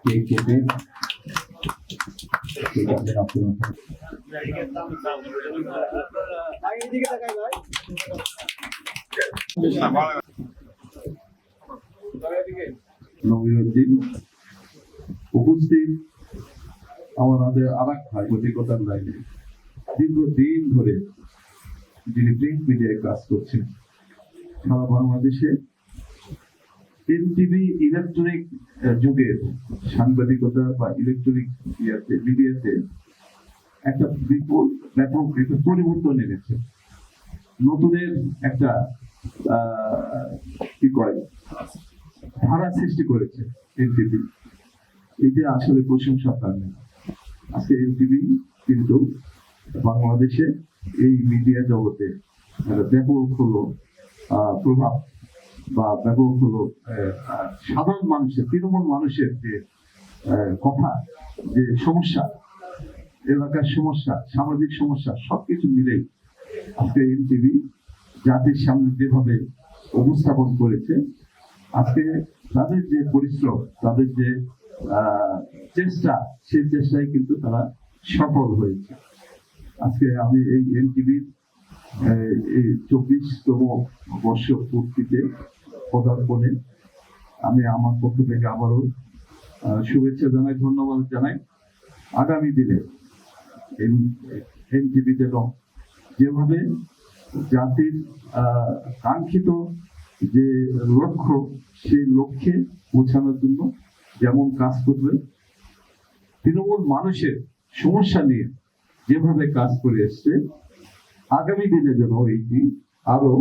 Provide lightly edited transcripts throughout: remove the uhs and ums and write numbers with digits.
Cake কেটে নবীরউদ্দিন উপস্থিত আমাদের আর এক ভাই অধিকতার লাইনে দীর্ঘদিন ধরে যিনি প্রিন্ট মিডিয়ায় কাজ করছেন সারা বাংলাদেশে এনটিভি ইলেকট্রনিক যুগের সাংবাদিকতা বা ইলেকট্রনিক মিডিয়াতে একটা বিপুল ব্যাপক একটা পরিবর্তন এনেছে, নতুনের একটা কি কয় ধারা সৃষ্টি করেছে এনটিভি। এটা আসলে প্রশংসার কারণ। আজকে এনটিভি কিন্তু বাংলাদেশে এই মিডিয়া জগতে ব্যাপক হলো প্রভাব বা ব্যাপক হলো সাধারণ মানুষের, তৃণমূল মানুষের যে কথা, যে সমস্যা, এলাকার সমস্যা, সামাজিক সমস্যা, সবকিছু মিলেই আজকে এনটিভি জাতির সামনে যেভাবে উপস্থাপন করেছে, আজকে তাদের যে পরিশ্রম, তাদের যে চেষ্টা, সেই চেষ্টায় কিন্তু তারা সফল হয়েছে। আজকে আমি এই এনটিভির এই 24তম বর্ষ পূর্তিতে পদার্পণে আমি আমার পক্ষ থেকে আবারও শুভেচ্ছা জানাই, ধন্যবাদ জানাই। আগামী দিনে এনটিভি যেন যেভাবে জাতির কাঙ্ক্ষিত যে লক্ষ্য, সেই লক্ষ্যে পৌঁছানোর জন্য যেমন কাজ করবে, তৃণমূল মানুষের সমস্যা নিয়ে যেভাবে কাজ করে এসছে, আগামী দিনে যেন এইটি আরো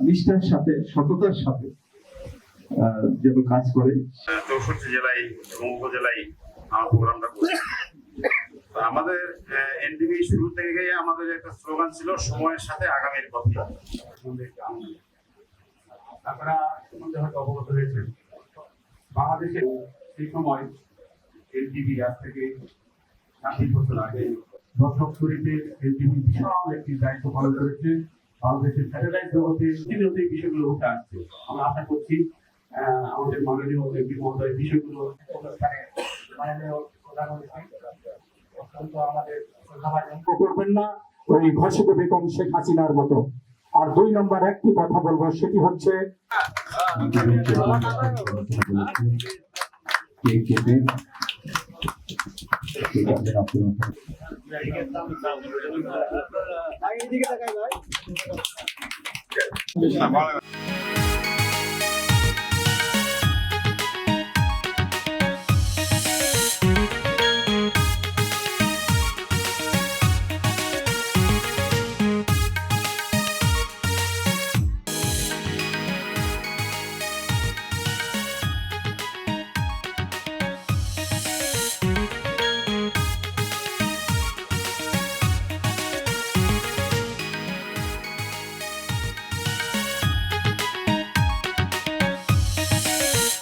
নিষ্ঠার সাথে, সততার সাথে যেন কাজ করে। 64 জেলায় এবং উপজেলায় আমার প্রোগ্রামটা করছি। আমাদের এনটিভি শুরু থেকে আমাদের একটা স্লোগান ছিল, সময়ের সাথে আগামীর পথে। আপনারা সম্বন্ধে হয়তো অবগত হয়েছেন, বাংলাদেশে সেই সময় এনটিভি আজ থেকে 30 বছর আগে দর্শক শরীরে এনটিভি বিশাল একটি দায়িত্ব পালন করেছে। বাংলাদেশের স্যাটেলাইট জগতে প্রতিনিয়ত এই বিষয়গুলো উঠে আসছে। আমরা আশা করছি আমাদের মাননীয় এমপি মহোদয় বিষয়গুলো করবেন না ওই ঘোষিত বেগম শেখ হাসিনার মতো। আর 2 নম্বর একটি কথা বলবো, সেটি হচ্ছে কেক কেটে ভাই